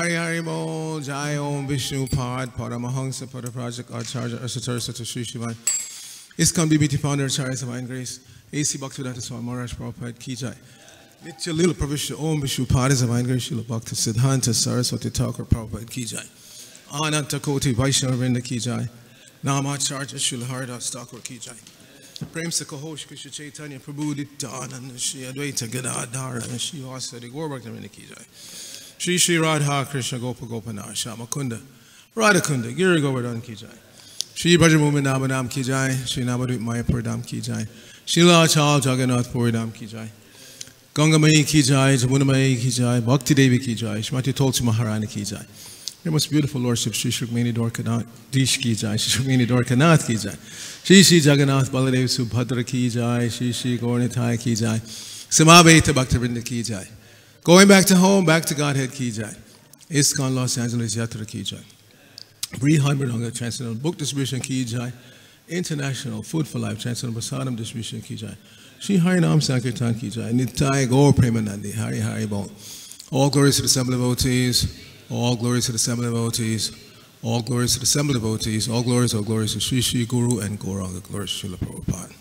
Hari Hari Bol, Jai Om Vishnu Pad, Paramahansa, Paraprajak, Acharya, Arcita Prabhu, Sri Shivan. ISKCON BBT founder, Acharya Divine Grace, AC Bhaktivedanta Swami Maharaj Prabhupada Ki Jai. Nitya Lila Pravisha Om Vishnu Pad, Divine Grace, Srila Bhakti Siddhanta Saraswati Thakur Prabhupada Ki Jai. Ananta Koti Vaishnava Vrinda Ki Jai. Namacharya Srila Haridas Thakur Ki Jai. Prem Sakahosh Krishna Chaitanya Prabhu Nityananda Shri Advaita Gadadhara and Shri Vasadi Gorbhakta Vrinda Ki Jai. Shri Shri Radha Krishna Gopa Gopanath Shamakunda Radhakunda Giri Govardhan Ki Jai. Shri Brajamumi Namanam Ki Jai. Shri Navadvip Mayapur Dham Ki Jai. Shri Lachal Jagannath Puri Dham Ki Jai. Ganga Mai Ki Jai. Jamuna Mai Ki Jai. Bhakti Devi Ki Jai. Shrimati Tulsi Maharani Ki Jai. Your most beautiful Lordship Shri Shrikmani Dwarkanath Dish Ki Jai. Shri Shrikmani Dwarkanath Ki Jai. Shri Shri Jagannath Baladev Subhadra Ki Jai. Shri Shri Gaurnitai Ki Jai. Samaveta Bhaktivinoda Ki Jai. Going back to home, back to Godhead Ki Jai. ISKCON Los Angeles Yatra Ki Jai. Brihadmaranga Transcendental Book Distribution Ki Jai. International Food for Life Transcendental Prasadam Distribution Ki Jai. Shri Harinam Sankirtan Ki Jai. Nitai Gaur Premanandi Hari Hari Bol. All glories to the Assembly devotees. All glories to the Assembly devotees. All glories to the Assembly devotees. All glories to Sri Sri Guru and Gauranga. Glories to Srila Prabhupada.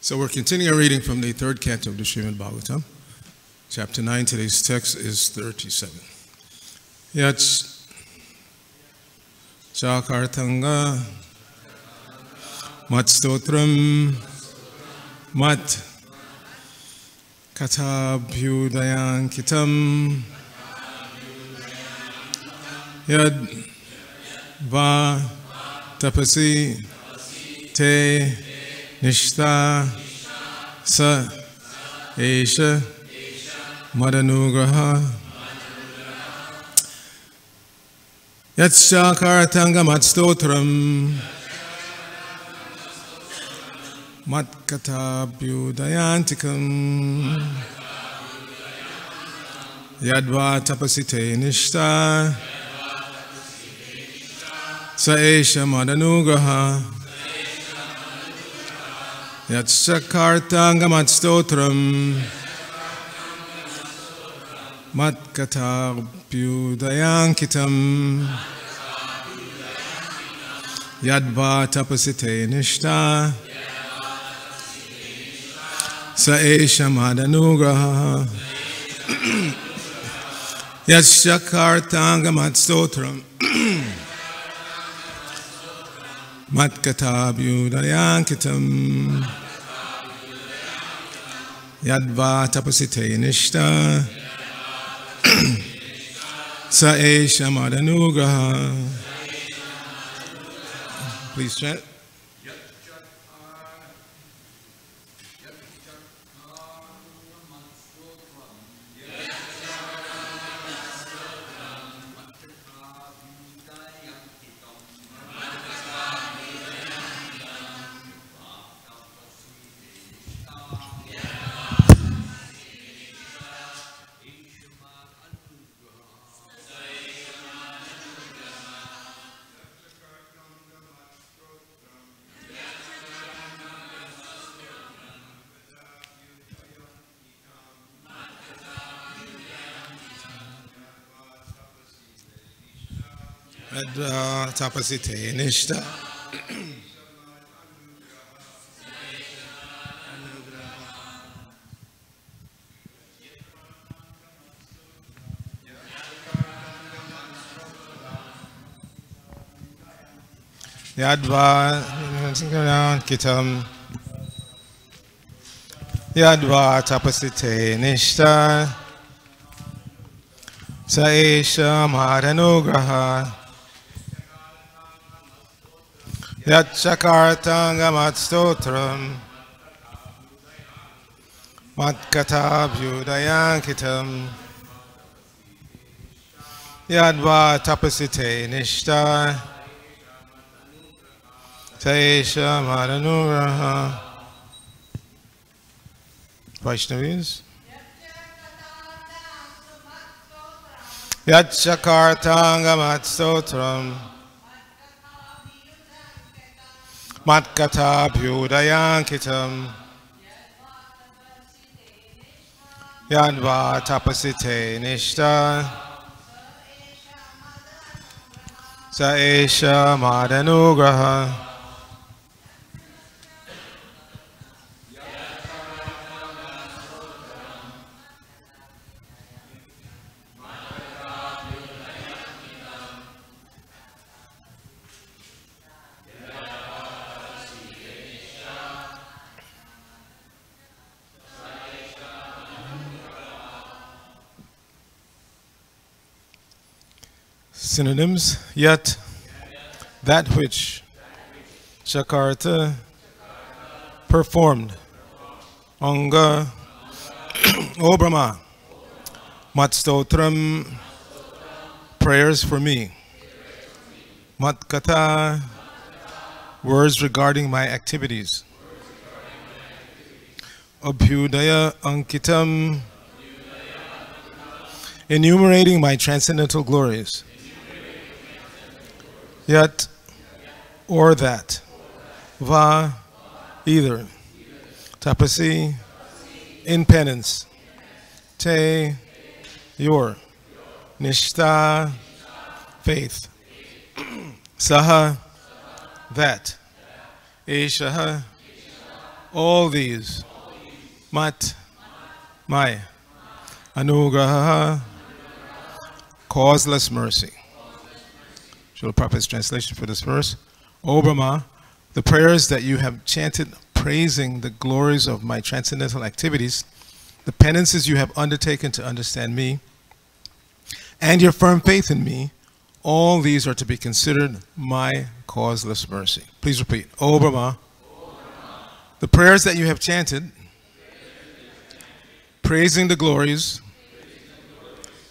So we're continuing our reading from the third canto of the Srimad Bhagavatam. Chapter 9, today's text is 37. Yat Chakartanga Mat Stotram Mat Katabhyudayan Kitam Yad Va Tapasi Te Nishta Sa Esha Madanugraha Yatshakaratanga Matstotram Matkatabhyudayantikam Yadva Tapasite Nishta Sa Esha Madanugraha Yatsakartanga Matstotram Matkatabhyudayankitam Yadva Tapasite Nishta Sa Esha Madanugraha Yatsakartanga Matstotram Matkatabhyudayankitam Yadva Tapasite Nishta Sa Esha Madanugraha. Please chant. Yadva Tapasite Nishta Yadva Kitam Yadva Tapasite Nishta Sa Esha Madanugraha Yatchakartanga Matstotram Matkatabhyudayankitam Yadva Tapasite Nishta Sa Esha Madanugraha. Vaishnavis. Yatchakartanga Matstotram Matkata Bhudayankitam Yadva Tapasite Nishta Saesha Madanugraha Synonyms, yet, that which, Chakarta, performed, Anga, O Brahma, Matstotram, prayers for me, Matkata, words regarding my activities, Abhyudaya Ankitam, enumerating my transcendental glories. Yet, or that. Va, either. Tapasi, in penance. Te, your. Nishta, faith. Saha, that. Eshaha, all these. Mat, my. Anugraha, causeless mercy. Srila Prabhupada's translation for this verse. O Brahma, the prayers that you have chanted praising the glories of my transcendental activities, the penances you have undertaken to understand me, and your firm faith in me, all these are to be considered my causeless mercy. Please repeat. O Brahma, the prayers that you have chanted praising the glories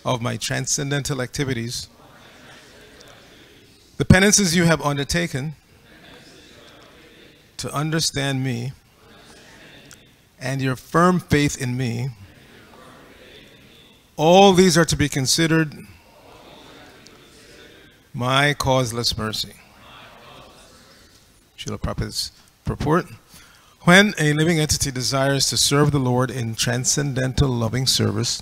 of my transcendental activities, the penances you have undertaken to understand me, and your firm faith in me, all these are to be considered my causeless mercy. Srila Prabhupada's purport. When a living entity desires to serve the Lord in transcendental loving service,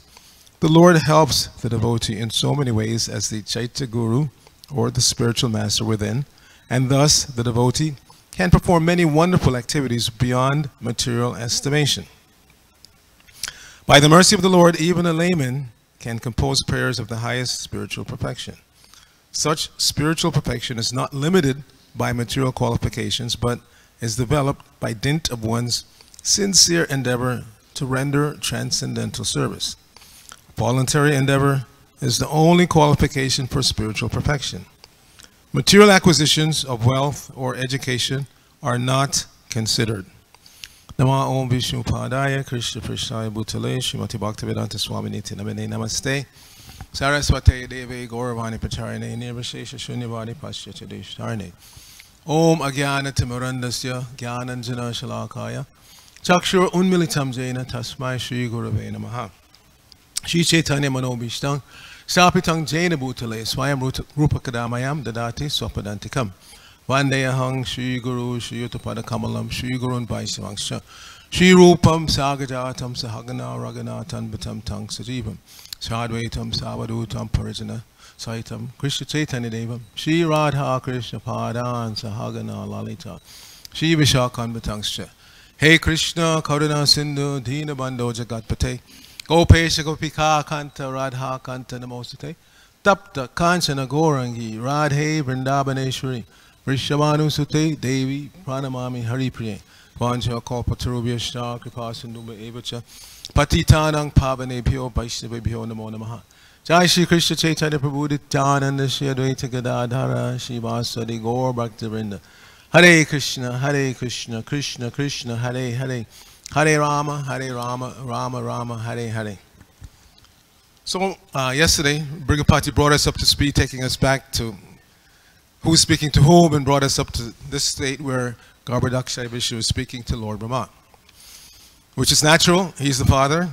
the Lord helps the devotee in so many ways as the Chaitya Guru, or the spiritual master within, and thus the devotee can perform many wonderful activities beyond material estimation. By the mercy of the Lord, even a layman can compose prayers of the highest spiritual perfection. Such spiritual perfection is not limited by material qualifications, but is developed by dint of one's sincere endeavor to render transcendental service. Voluntary endeavor is the only qualification for spiritual perfection. Material acquisitions of wealth or education are not considered. Nama Om Vishnu Padaya Krishna Prasthaya Bhutale Srimati Bhaktivedanta Swami Niti Namane Namaste Saraswate Deve Gauravani Pacharane Nirvashesha Shunyavadi Paschyata Desharne Om Agyana Timurandasya Gyananjana Shalakaya Chakshur Unmilitam Jaina Tasmai Shri Gurave Namaha Shri Chaitanya Manobhishtang Sapitang Jaina Bhutale Swayam Rupa Kadamayam Dadati Swapadantikam Vandeyahang Shri Guru Shri Uttapada Kamalam Shri Gurun Vaisavangsha Shri Rupam Sagajatam Sahagana Raganatan Batam Tang Sajivam Sadvaitam Savadutam Parijana Saitam Krishna Chaitanya Devam Shri Radha Krishna Padan Sahagana Lalita Shri Vishakan Batangsha Hey Krishna Karuna Sindhu Dina Bando Jagatpate Gopesha Gopika Kanta Radha Kanta Namostate Tapta Kanchana Gorangi Radhe Vrindabaneshwari Vrishabhanu Sute Devi Pranamami Haripriye Vancha Kalpatarubhya Shra Kripasinduba Evacha Patitanang Pavanebhyo Vaishnavebhyo Namo Namaha Jai Shri Krishna Chaitanya Prabhu Nityananda Shri Advaita Gadadhara Shri Vasadi Gaur Bhaktivinoda Hare Krishna Krishna Krishna Hare Hare Hare Rama Rama Rama Hare Hare. So yesterday Brigapati brought us up to speed, taking us back to who's speaking to whom, and brought us up to this state where Garbhodakshay Vishnu is speaking to Lord Brahma, which is natural. He's the father,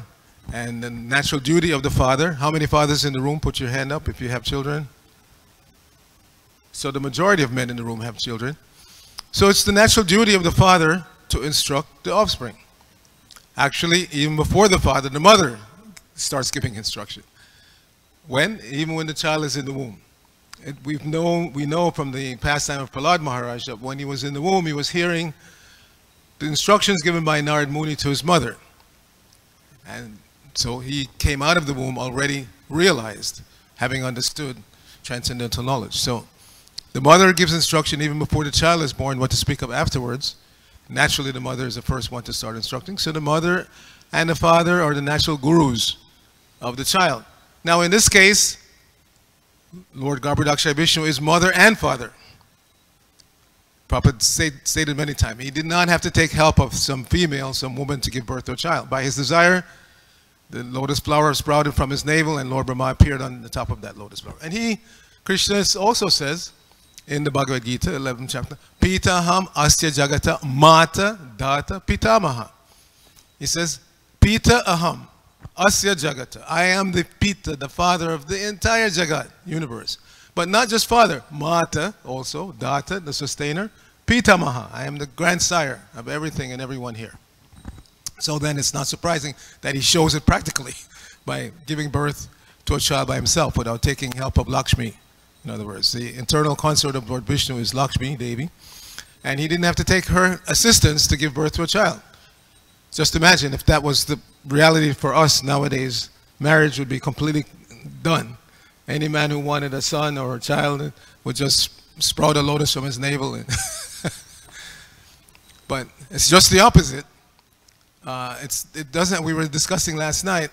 and the natural duty of the father. How many fathers in the room? Put your hand up if you have children. So the majority of men in the room have children. So it's the natural duty of the father to instruct the offspring. Actually, even before the father, the mother starts giving instruction. When? Even when the child is in the womb. We know from the pastime of Prahlad Maharaj that when he was in the womb, he was hearing the instructions given by Narad Muni to his mother. And so he came out of the womb already realized, having understood transcendental knowledge. So the mother gives instruction even before the child is born, what to speak of afterwards. Naturally, the mother is the first one to start instructing. So the mother and the father are the natural gurus of the child. Now, in this case, Lord Garbhodakshay Vishnu is mother and father. Prabhupada stated many times, he did not have to take help of some female, some woman to give birth to a child. By his desire, the lotus flower sprouted from his navel and Lord Brahma appeared on the top of that lotus flower. And he, Krishna also says in the Bhagavad Gita, 11th chapter, Pitaham asya jagata mata data pitamaha. He says, Pita aham asya jagata. I am the Pita, the father of the entire Jagat, universe. But not just father, Mata also, Data, the sustainer, Pitamaha, I am the grandsire of everything and everyone here. So then it's not surprising that he shows it practically by giving birth to a child by himself without taking help of Lakshmi. In other words, the internal consort of Lord Vishnu is Lakshmi, Devi, and he didn't have to take her assistance to give birth to a child. Just imagine if that was the reality for us nowadays, marriage would be completely done. Any man who wanted a son or a child would just sprout a lotus from his navel. But it's just the opposite. We were discussing last night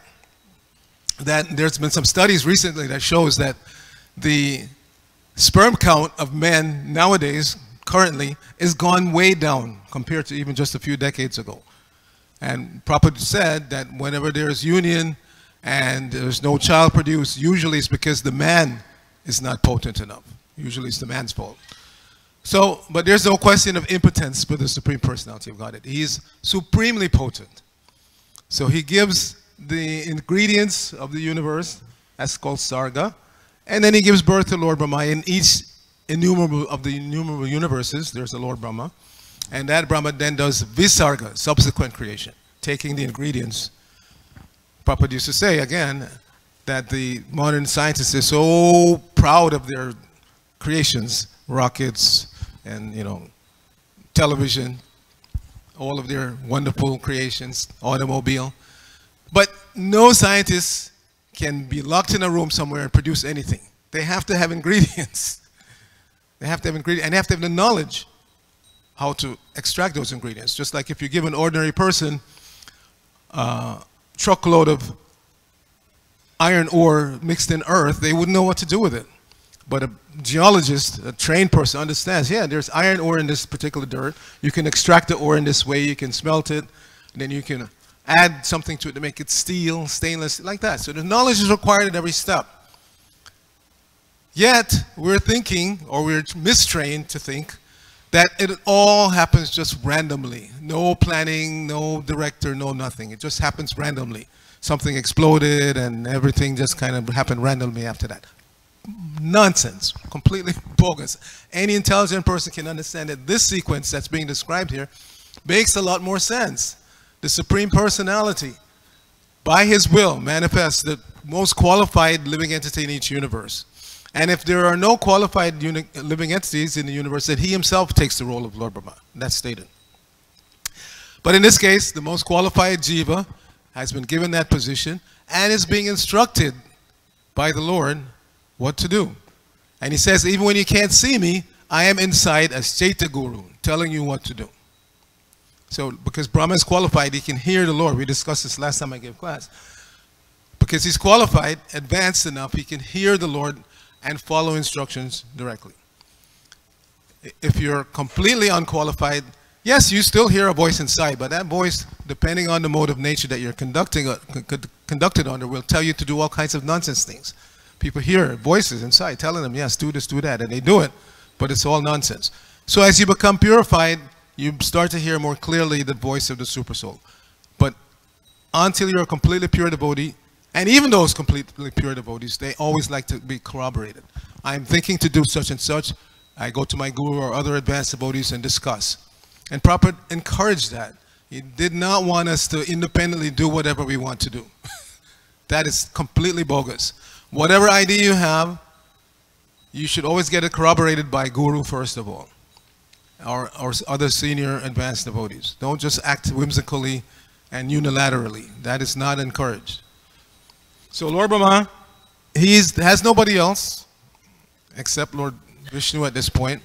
that there's been some studies recently that shows that the sperm count of men nowadays, currently, is gone way down compared to even just a few decades ago. And Prabhupada said that whenever there's union and there's no child produced, usually it's because the man is not potent enough. Usually it's the man's fault. So, but there's no question of impotence for the Supreme Personality of Godhead. He is supremely potent. So he gives the ingredients of the universe, that's called Sarga, and then he gives birth to Lord Brahma. In each innumerable of the innumerable universes, there's a Lord Brahma. And that Brahma then does Visarga, subsequent creation, taking the ingredients. Prabhupada used to say, again, that the modern scientists are so proud of their creations, rockets and, television, all of their wonderful creations, automobile. But no scientist can be locked in a room somewhere and produce anything. They have to have ingredients. They have to have ingredients, and they have to have the knowledge how to extract those ingredients. Just like if you give an ordinary person truckload of iron ore mixed in earth, they wouldn't know what to do with it. But a geologist, a trained person, understands, yeah, there's iron ore in this particular dirt. You can extract the ore in this way, you can smelt it, and then you can add something to it to make it steel, stainless, like that. So the knowledge is required at every step. Yet, we're thinking, or we're mistrained to think, that it all happens just randomly. No planning, no director, no nothing. It just happens randomly. Something exploded and everything just kind of happened randomly after that. Nonsense, completely bogus. Any intelligent person can understand that this sequence that's being described here makes a lot more sense. The Supreme Personality, by his will, manifests the most qualified living entity in each universe. And if there are no qualified living entities in the universe, then he himself takes the role of Lord Brahma. That's stated. But in this case, the most qualified jiva has been given that position and is being instructed by the Lord what to do. And he says, even when you can't see me, I am inside as Chaita Guru, telling you what to do. So, because Brahma is qualified, he can hear the Lord. We discussed this last time I gave class. Because he's qualified, advanced enough, he can hear the Lord and follow instructions directly. If you're completely unqualified, yes, you still hear a voice inside, but that voice, depending on the mode of nature that you're conducted under, will tell you to do all kinds of nonsense things. People hear voices inside telling them, yes, do this, do that, and they do it, but it's all nonsense. So as you become purified, you start to hear more clearly the voice of the Supersoul. But until you're a completely pure devotee, and even those completely pure devotees, they always like to be corroborated. I'm thinking to do such and such. I go to my guru or other advanced devotees and discuss. And Prabhupada encouraged that. He did not want us to independently do whatever we want to do. That is completely bogus. Whatever idea you have, you should always get it corroborated by guru first of all, or other senior advanced devotees. Don't just act whimsically and unilaterally. That is not encouraged. So Lord Brahma, he has nobody else except Lord Vishnu at this point,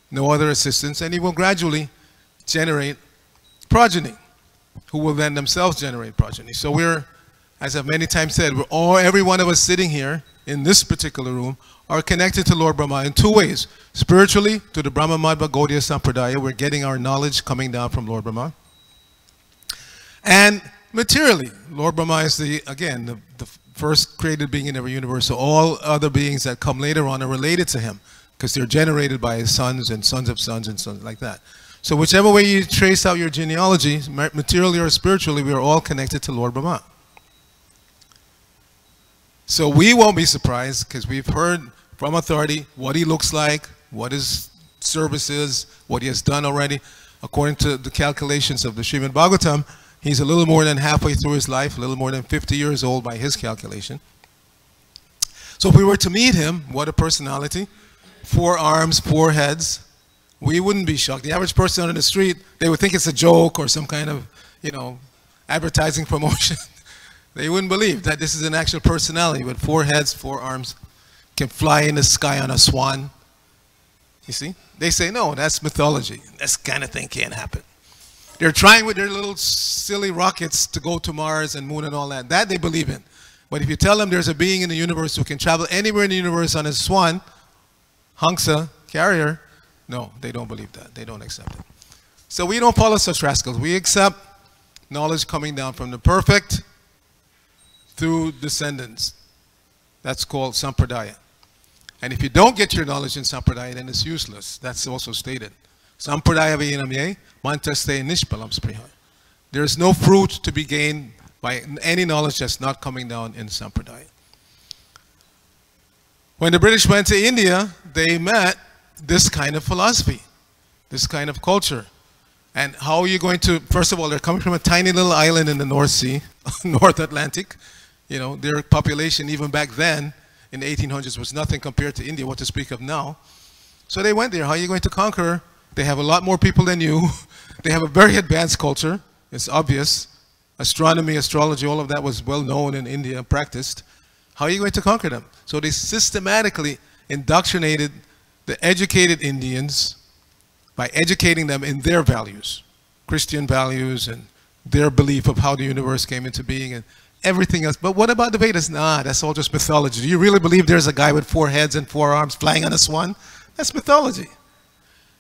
no other assistants, and he will gradually generate progeny, who will then themselves generate progeny. So we're, as I've many times said, every one of us sitting here in this particular room are connected to Lord Brahma in two ways. Spiritually, to the Brahma Madhva Gaudiya Sampradaya, we're getting our knowledge coming down from Lord Brahma. And materially, Lord Brahma is again, the first created being in every universe, so all other beings that come later on are related to him, because they're generated by his sons and sons of sons and sons like that. So whichever way you trace out your genealogy, materially or spiritually, we are all connected to Lord Brahma. So we won't be surprised, because we've heard from authority what he looks like, what his service is, what he has done already. According to the calculations of the Srimad Bhagavatam, he's a little more than halfway through his life, a little more than 50 years old by his calculation. So if we were to meet him, what a personality. 4 arms, 4 heads. We wouldn't be shocked. The average person on the street, they would think it's a joke or some kind of, advertising promotion. They wouldn't believe that this is an actual personality with 4 heads, 4 arms, can fly in the sky on a swan. You see? They say, no, that's mythology. This kind of thing can't happen. They're trying with their little silly rockets to go to Mars and Moon and all that. That they believe in. But if you tell them there's a being in the universe who can travel anywhere in the universe on a swan, Hangsa, carrier, no, they don't believe that. They don't accept it. So we don't follow such rascals. We accept knowledge coming down from the perfect through descendants. That's called Sampradaya. And if you don't get your knowledge in Sampradaya, then it's useless. That's also stated. Sampradaya vayinamye mantaste nishpalam spriha. There is no fruit to be gained by any knowledge that's not coming down in Sampradaya. When the British went to India, they met this kind of philosophy, this kind of culture. And how are you going to, first of all, they're coming from a tiny little island in the North Sea, North Atlantic. Their population even back then, in the 1800s, was nothing compared to India, what to speak of now. So they went there. How are you going to conquer? They have a lot more people than you. They have a very advanced culture. It's obvious. Astronomy, astrology, all of that was well known in India and practiced. How are you going to conquer them? So they systematically indoctrinated the educated Indians by educating them in their values, Christian values and their belief of how the universe came into being and everything else. But what about the Vedas? Nah, that's all just mythology. Do you really believe there's a guy with 4 heads and 4 arms flying on a swan? That's mythology.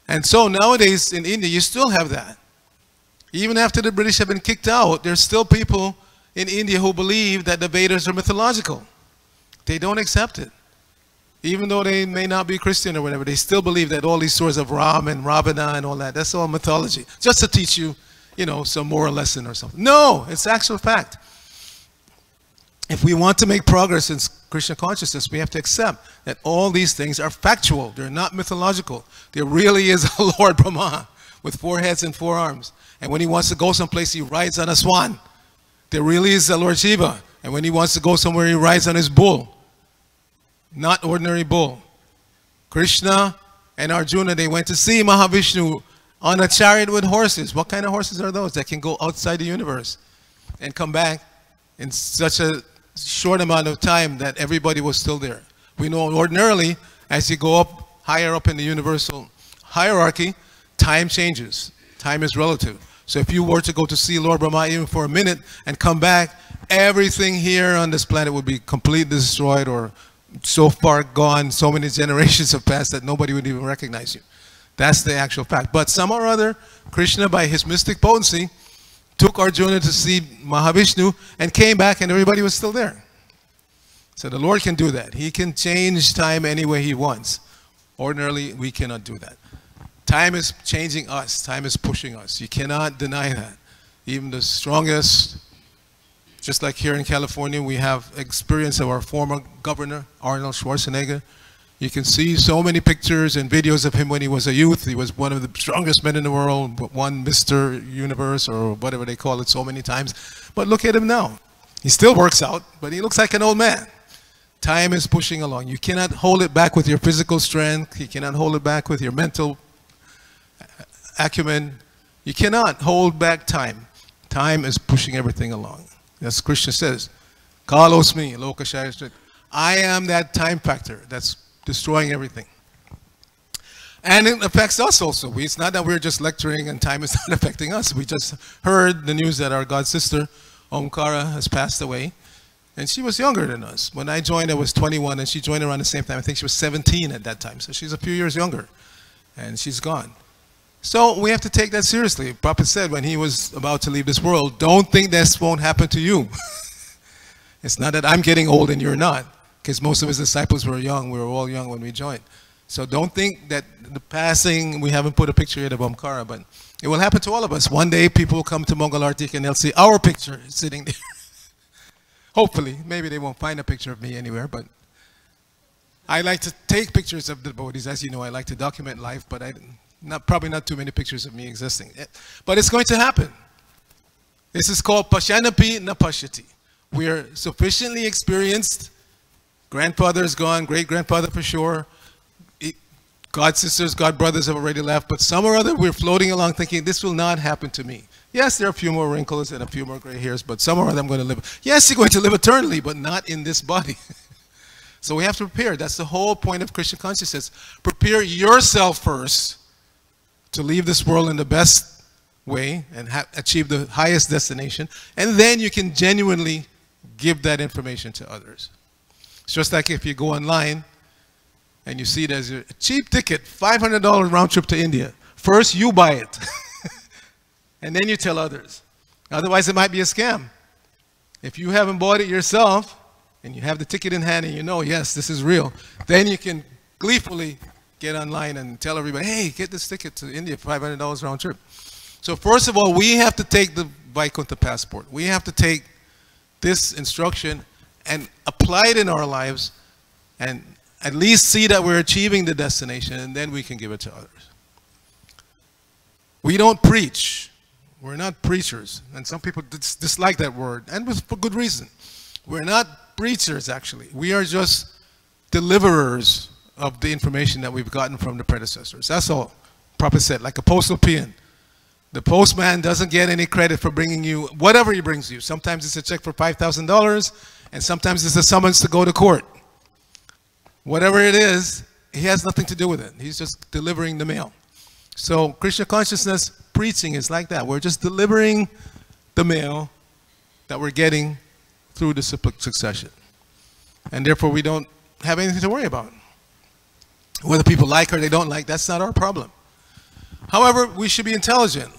And so nowadays in India, you still have that. Even after the British have been kicked out, there's still people in India who believe that the Vedas are mythological. They don't accept it. Even though they may not be Christian or whatever, they still believe that all these stories of Ram and Ravana and all that, that's all mythology. Just to teach you, some moral lesson or something. No, it's actual fact. If we want to make progress in Krishna consciousness, we have to accept that all these things are factual. They're not mythological. There really is a Lord Brahma with 4 heads and 4 arms. And when he wants to go someplace, he rides on a swan. There really is a Lord Shiva. And when he wants to go somewhere, he rides on his bull. Not ordinary bull. Krishna and Arjuna, they went to see Mahavishnu on a chariot with horses. What kind of horses are those that can go outside the universe and come back in such a short amount of time that everybody was still there? We know ordinarily, as you go up, higher up in the universal hierarchy, time changes. Time is relative. So if you were to go to see Lord Brahma even for a minute and come back, everything here on this planet would be completely destroyed or so far gone, so many generations have passed that nobody would even recognize you. That's the actual fact. But somehow or other, Krishna, by his mystic potency, took Arjuna to see Mahavishnu and came back and everybody was still there. So the Lord can do that. He can change time any way he wants. Ordinarily, we cannot do that. Time is changing us. Time is pushing us. You cannot deny that. Even the strongest, just like here in California, we have experience of our former governor, Arnold Schwarzenegger. You can see so many pictures and videos of him when he was a youth. He was one of the strongest men in the world, won Mr. Universe or whatever they call it so many times. But look at him now. He still works out, but he looks like an old man. Time is pushing along. You cannot hold it back with your physical strength. You cannot hold it back with your mental acumen. You cannot hold back time. Time is pushing everything along. As Krishna says, Kalos me, Lokashaya. I am that time factor that's destroying everything. And it affects us also. It's not that we're just lecturing and time is not affecting us. We just heard the news that our god sister, Omkara, has passed away. And she was younger than us. When I joined, I was 21, and she joined around the same time. I think she was 17 at that time. So she's a few years younger. And she's gone. So we have to take that seriously. Prophet said when he was about to leave this world, don't think this won't happen to you. It's not that I'm getting old and you're not. Because most of his disciples were young. We were all young when we joined. So don't think that the passing, we haven't put a picture yet of Omkara, but it will happen to all of us. One day people will come to Mongol Arctic and they'll see our picture sitting there. Hopefully. Maybe they won't find a picture of me anywhere, but I like to take pictures of the devotees. As you know, I like to document life, but probably not too many pictures of me existing. But it's going to happen. This is called Pashanapi na Pashyati. We're sufficiently experienced. Grandfather is gone, great-grandfather for sure. God sisters, God brothers have already left, but some or other we're floating along thinking this will not happen to me. Yes, there are a few more wrinkles and a few more gray hairs, but some or other I'm going to live. Yes, you're going to live eternally, but not in this body. So we have to prepare. That's the whole point of Krishna consciousness. Prepare yourself first to leave this world in the best way and achieve the highest destination, and then you can genuinely give that information to others. It's just like if you go online and you see there's a cheap ticket, $500 round trip to India. First, you buy it. And then you tell others. Otherwise, it might be a scam. If you haven't bought it yourself and you have the ticket in hand and you know, yes, this is real, then you can gleefully get online and tell everybody, hey, get this ticket to India for $500 round trip. So first of all, we have to take the Vaikuntha passport. We have to take this instruction and apply it in our lives and at least see that we're achieving the destination, and then we can give it to others. We don't preach. We're not preachers. And some people dislike that word, and for good reason. We're not preachers, actually. We are just deliverers of the information that we've gotten from the predecessors. That's all. Prophet said, like a postal peon. The postman doesn't get any credit for bringing you whatever he brings you. Sometimes it's a check for $5,000, and sometimes it's a summons to go to court. Whatever it is, he has nothing to do with it. He's just delivering the mail. So Krishna consciousness preaching is like that. We're just delivering the mail that we're getting through the succession. And therefore we don't have anything to worry about. Whether people like or they don't like, that's not our problem. However, we should be intelligent.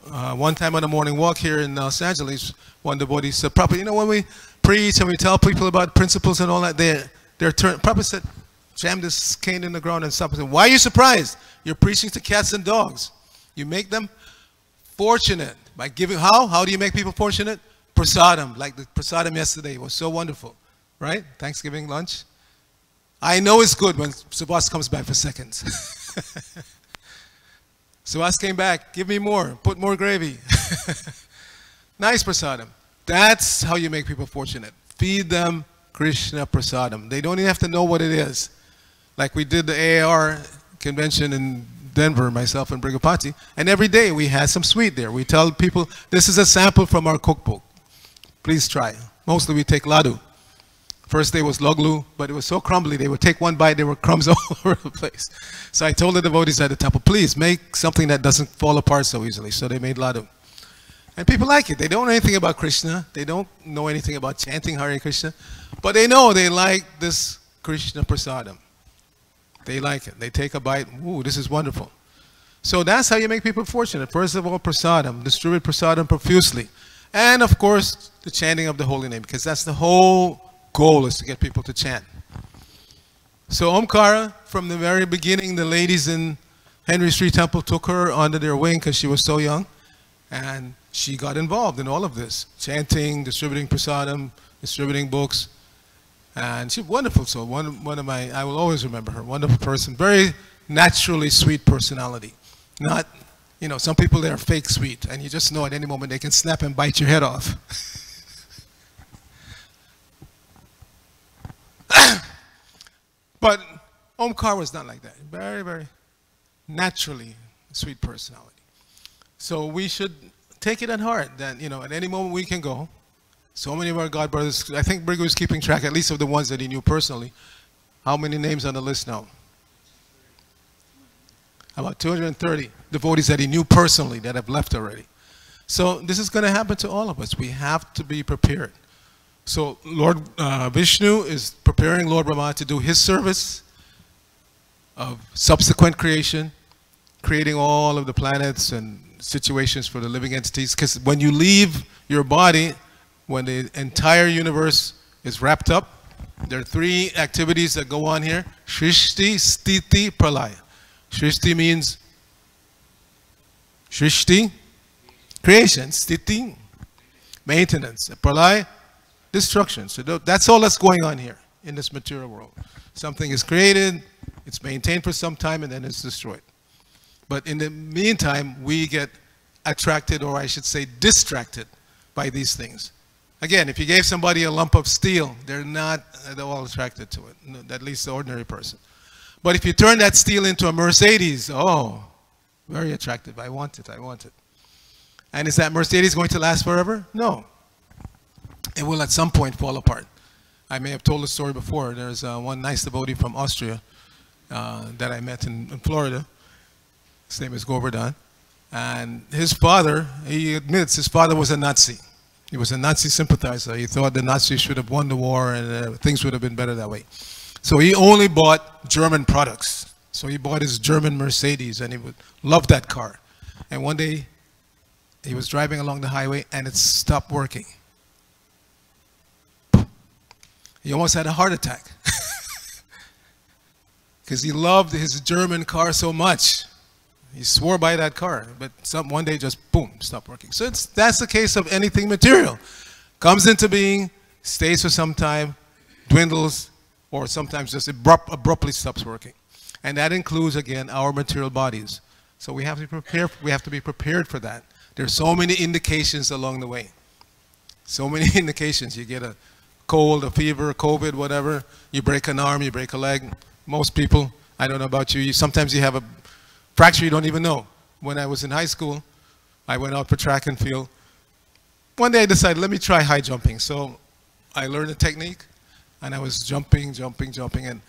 One time on a morning walk here in Los Angeles, one devotee said, Prabhupada, you know, when we preach and we tell people about principles and all that, Prabhupada said, jam this cane in the ground and stop. Why are you surprised? You're preaching to cats and dogs. You make them fortunate by giving. How do you make people fortunate? Prasadam, like the prasadam yesterday was so wonderful, right? Thanksgiving lunch. I know it's good when Subhas comes back for seconds. Subhas came back, give me more, put more gravy. Nice prasadam. That's how you make people fortunate. Feed them Krishna prasadam. They don't even have to know what it is. Like we did the AAR convention in Denver, myself and Brigapati, and every day we had some sweet there. We tell people, this is a sample from our cookbook. Please try. Mostly we take ladu. First day was loglu, but it was so crumbly, they would take one bite, there were crumbs all over the place. So I told the devotees at the temple, please make something that doesn't fall apart so easily. So they made ladu. And people like it. They don't know anything about Krishna. They don't know anything about chanting Hare Krishna. But they know they like this Krishna prasadam. They like it. They take a bite. Ooh, this is wonderful. So that's how you make people fortunate. First of all, prasadam. Distribute prasadam profusely. And of course, the chanting of the holy name. Because that's the whole goal, is to get people to chant. So Omkara, from the very beginning, the ladies in Henry Street Temple took her under their wing because she was so young. And she got involved in all of this. Chanting, distributing prasadam, distributing books. And she's wonderful. So one of my, I will always remember her. Wonderful person, very naturally sweet personality. Not, you know, some people they are fake sweet, and you just know at any moment they can snap and bite your head off. But Omkar was not like that. Very, very naturally sweet personality. So we should take it at heart that, you know, at any moment we can go. So many of our God brothers, I think Brigham is keeping track at least of the ones that he knew personally. How many names on the list now? About 230 devotees that he knew personally that have left already. So this is going to happen to all of us. We have to be prepared. So Lord Vishnu is preparing Lord Brahma to do his service of subsequent creation, creating all of the planets and situations for the living entities. Because when you leave your body, when the entire universe is wrapped up, there are three activities that go on here. Shrishti, Sthiti, Pralaya. Shrishti means Shrishti, creation. Sthiti, maintenance. Pralaya, destruction. So that's all that's going on here in this material world. Something is created, it's maintained for some time, and then it's destroyed. But in the meantime, we get attracted, or I should say distracted, by these things. Again, if you gave somebody a lump of steel, they're not at all attracted to it, at least the ordinary person. But if you turn that steel into a Mercedes, oh, very attractive. I want it, I want it. And is that Mercedes going to last forever? No. It will at some point fall apart. I may have told the story before. There's one nice devotee from Austria that I met in Florida. His name is Govardhan. And his father, he admits his father was a Nazi. He was a Nazi sympathizer. He thought the Nazis should have won the war and things would have been better that way. So he only bought German products. So he bought his German Mercedes and he would love that car. And one day he was driving along the highway and it stopped working. He almost had a heart attack because he loved his German car so much. He swore by that car, but one day just boom, stopped working. So that's the case of anything material. Comes into being, stays for some time, dwindles, or sometimes just abruptly stops working. And that includes, again, our material bodies. So we have to prepare. We have to be prepared for that. There's so many indications along the way. So many indications. You get a cold, a fever, COVID, whatever. You break an arm, you break a leg. Most people, I don't know about you, sometimes you have a fracture you don't even know. When I was in high school, I went out for track and field. One day I decided, let me try high jumping. So I learned a technique, and I was jumping, and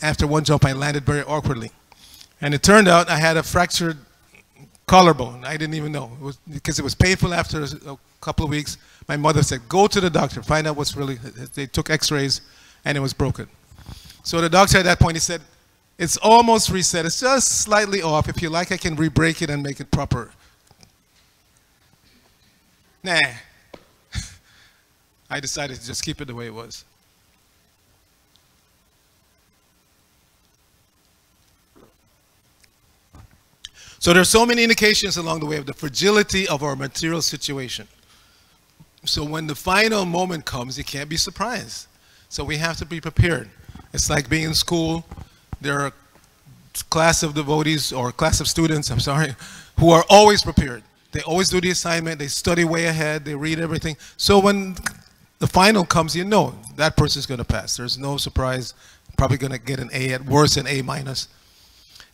after one jump, I landed very awkwardly. And it turned out I had a fractured collarbone. I didn't even know. Because it was painful after a couple of weeks. My mother said, go to the doctor, find out what's really, they took x-rays, and it was broken. So the doctor at that point, he said, it's almost reset. It's just slightly off. If you like, I can re-break it and make it proper. Nah. I decided to just keep it the way it was. So there's so many indications along the way of the fragility of our material situation. So when the final moment comes, you can't be surprised. So we have to be prepared. It's like being in school. There are a class of devotees, or a class of students, I'm sorry, who are always prepared. They always do the assignment, they study way ahead, they read everything. So when the final comes, you know that person's going to pass. There's no surprise, probably going to get an A, at worst an A minus.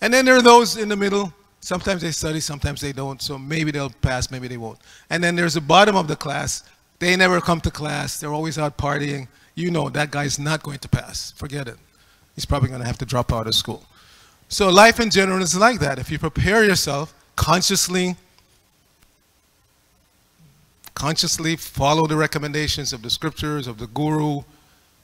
And then there are those in the middle. Sometimes they study, sometimes they don't, so maybe they'll pass, maybe they won't. And then there's the bottom of the class. They never come to class, they're always out partying. You know that guy's not going to pass, forget it. He's probably going to have to drop out of school. So life in general is like that. If you prepare yourself, consciously follow the recommendations of the scriptures, of the guru,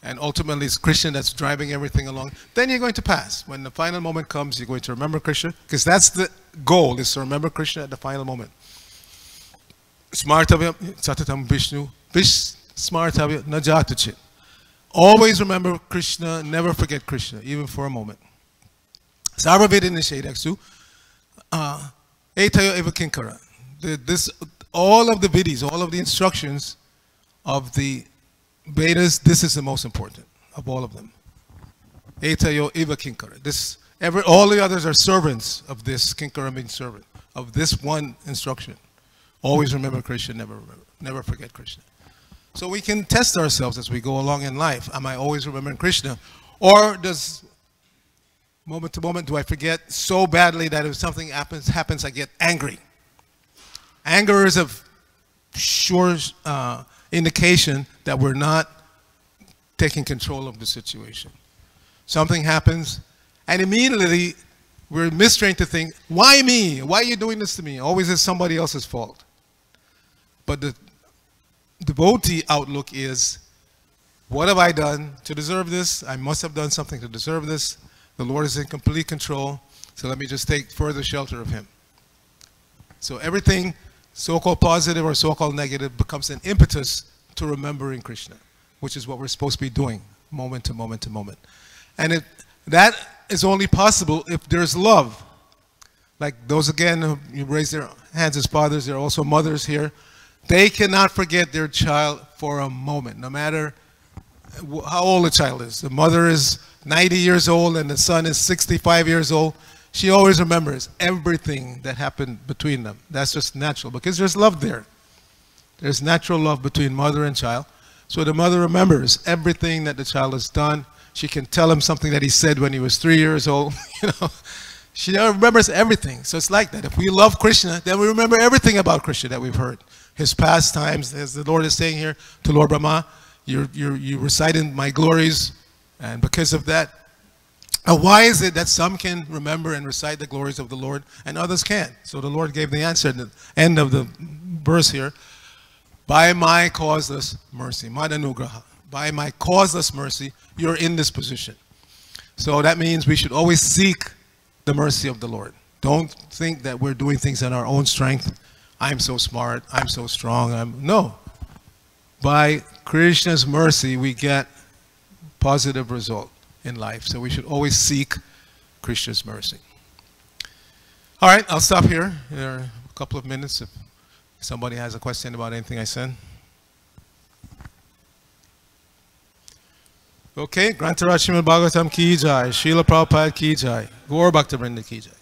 and ultimately it's Krishna that's driving everything along, then you're going to pass. When the final moment comes, you're going to remember Krishna, because that's the goal, is to remember Krishna at the final moment. Smartavya satatam Vishnu, smartavya najatuchit. Always remember Krishna, never forget Krishna, even for a moment. Sarvaveda nishedaksu, etayo eva kinkara. All of the instructions of the Vedas, this is the most important. of all of them. Etayo Eva Kinkara. All the others are servants of this Kinkara being servant, of this one instruction. Always remember Krishna, never forget Krishna. So we can test ourselves as we go along in life. Am I always remembering Krishna? Or does moment to moment do I forget so badly that if something happens I get angry? Anger is a sure indication that we're not taking control of the situation. Something happens, and immediately we're mistrained to think, why me? Why are you doing this to me? Always it's somebody else's fault. But the devotee outlook is, what have I done to deserve this? I must have done something to deserve this. The Lord is in complete control, so let me just take further shelter of Him. So everything so-called positive or so-called negative becomes an impetus to remembering Krishna, which is what we're supposed to be doing moment to moment to moment. And that is only possible if there's love. Like those again who raise their hands as fathers, there are also mothers here. They cannot forget their child for a moment, no matter how old the child is. The mother is 90 years old and the son is 65 years old. She always remembers everything that happened between them. That's just natural because there's love there. There's natural love between mother and child. So the mother remembers everything that the child has done. She can tell him something that he said when he was 3 years old. She remembers everything. So it's like that. If we love Krishna, then we remember everything about Krishna that we've heard. His pastimes, as the Lord is saying here to Lord Brahma, you recited my glories, and because of that, why is it that some can remember and recite the glories of the Lord and others can't? So the Lord gave the answer at the end of the verse here. By my causeless mercy, Madanugraha, by my causeless mercy, you're in this position. So that means we should always seek the mercy of the Lord. Don't think that we're doing things in our own strength. I'm so smart, I'm so strong. No. By Krishna's mercy, we get positive result in life. So we should always seek Krishna's mercy. All right, I'll stop here. There are a couple of minutes if somebody has a question about anything I said. Okay, Grantaraj Srimad Bhagavatam ki jai, Srila Prabhupada ki jai, Gaur Bhakta Vrinda ki jai.